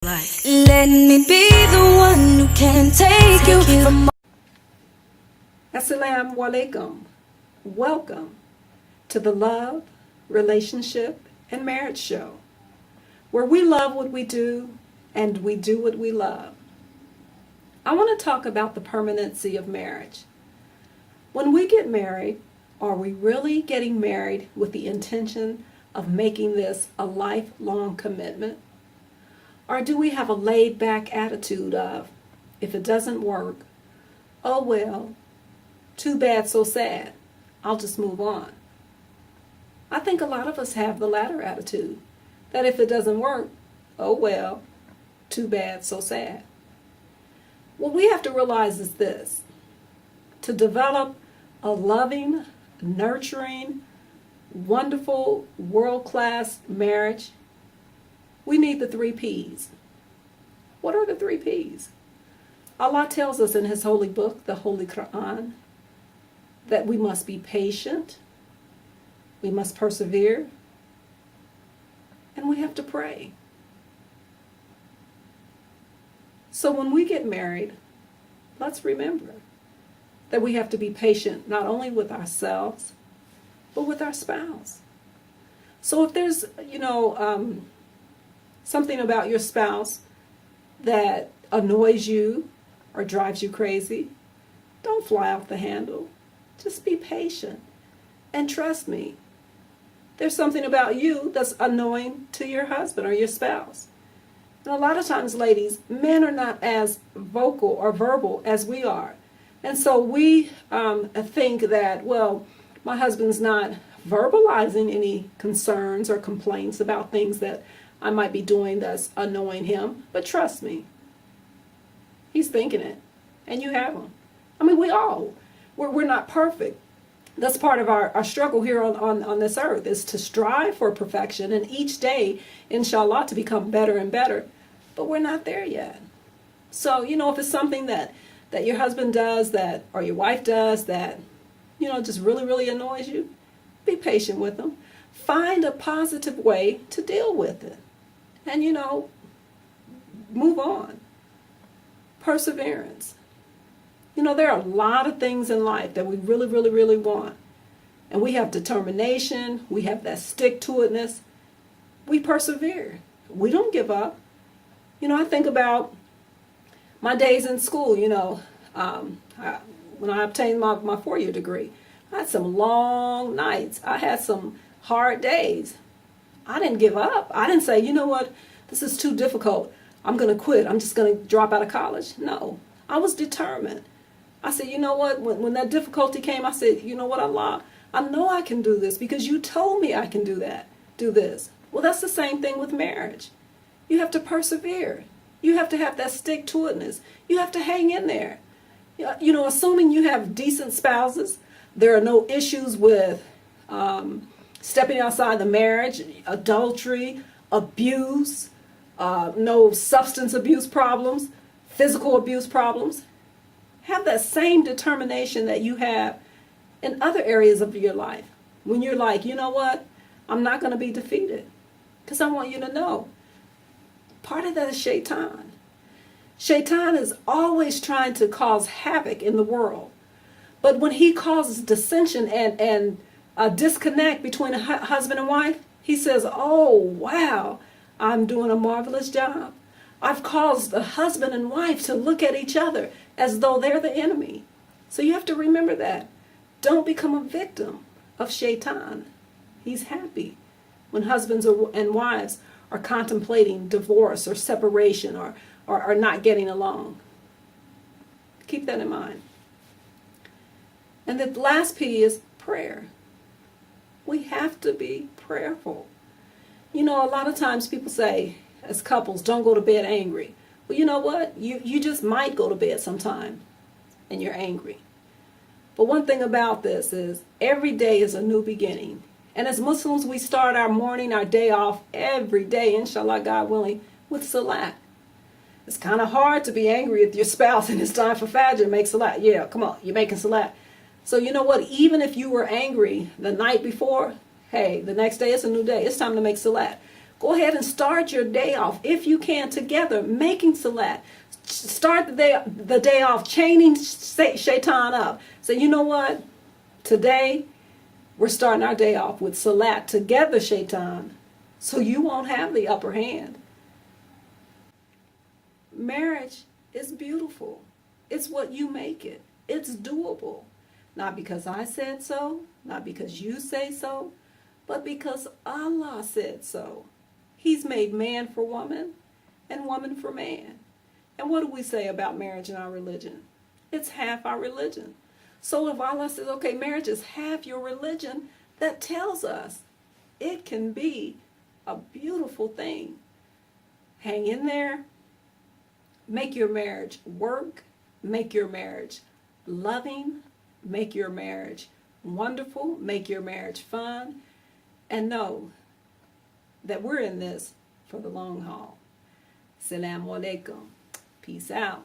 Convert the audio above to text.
Let me be the one who can take you from. Assalamu alaikum. Welcome to the Love, Relationship, and Marriage Show, where we love what we do and we do what we love. I want to talk about the permanency of marriage. When we get married, are we really getting married with the intention of making this a lifelong commitment? Or do we have a laid-back attitude of, if it doesn't work, oh well, too bad, so sad, I'll just move on? I think a lot of us have the latter attitude, that if it doesn't work, oh well, too bad, so sad. What we have to realize is this: to develop a loving, nurturing, wonderful, world-class marriage, we need the 3 P's. What are the 3 P's? Allah tells us in His holy book, the Holy Quran, that we must be patient, we must persevere, and we have to pray. So when we get married, let's remember that we have to be patient not only with ourselves, but with our spouse. So if there's, something about your spouse that annoys you or drives you crazy, don't fly off the handle. Just be patient. And trust me, there's something about you that's annoying to your husband or your spouse. And a lot of times, ladies, men are not as vocal or verbal as we are. And so we think that, well, my husband's not verbalizing any concerns or complaints about things that I might be doing that's annoying him. But trust me, he's thinking it. And you have him. I mean, we're not perfect. That's part of our struggle here on this earth, is to strive for perfection and each day, inshallah, to become better and better. But we're not there yet. So, if it's something that your husband does or your wife does that, just really, really annoys you, be patient with them. Find a positive way to deal with it. And, move on. Perseverance. There are a lot of things in life that we really, really, really want. And we have determination. We have that stick-to-itness. We persevere. We don't give up. I think about my days in school, when I obtained my 4-year degree. I had some long nights. I had some hard days. I didn't give up. I didn't say, you know what, this is too difficult. I'm going to quit. I'm just going to drop out of college. No, I was determined. I said, you know what, when that difficulty came, I said, you know what, Allah, I know I can do this because you told me I can do this. Well, that's the same thing with marriage. You have to persevere. You have to have that stick-to-itness. You have to hang in there. Assuming you have decent spouses, there are no issues with stepping outside the marriage, adultery, abuse, no substance abuse problems, physical abuse problems. Have that same determination that you have in other areas of your life. When you're like, you know what, I'm not going to be defeated. Because I want you to know, part of that is Shaitan. Shaitan is always trying to cause havoc in the world. But when he causes dissension and a disconnect between a husband and wife, he says, oh, wow, I'm doing a marvelous job. I've caused the husband and wife to look at each other as though they're the enemy. So you have to remember that. Don't become a victim of Shaitan. He's happy when husbands and wives are contemplating divorce or separation or not getting along. Keep that in mind. And the last P is prayer. We have to be prayerful. A lot of times people say, as couples, don't go to bed angry. Well, you know what? You just might go to bed sometime and you're angry. But one thing about this is every day is a new beginning. And as Muslims, we start our morning, our day off every day, inshallah, God willing, with salat. It's kind of hard to be angry with your spouse and it's time for Fajr, make salat. Yeah, come on, you're making salat. So you know what? Even if you were angry the night before, hey, the next day it's a new day. It's time to make salat. Go ahead and start your day off, if you can, together, making salat. Start the day off chaining shaitan up. Say, you know what? Today, we're starting our day off with salat together, shaitan, so you won't have the upper hand. Marriage is beautiful. It's what you make it. It's doable. Not because I said so, not because you say so, but because Allah said so. He's made man for woman and woman for man. And what do we say about marriage in our religion? It's half our religion. So if Allah says, okay, marriage is half your religion, that tells us it can be a beautiful thing. Hang in there. Make your marriage work. Make your marriage loving. Make your marriage wonderful. Make your marriage fun. And know that we're in this for the long haul. Assalamu alaikum. Peace out.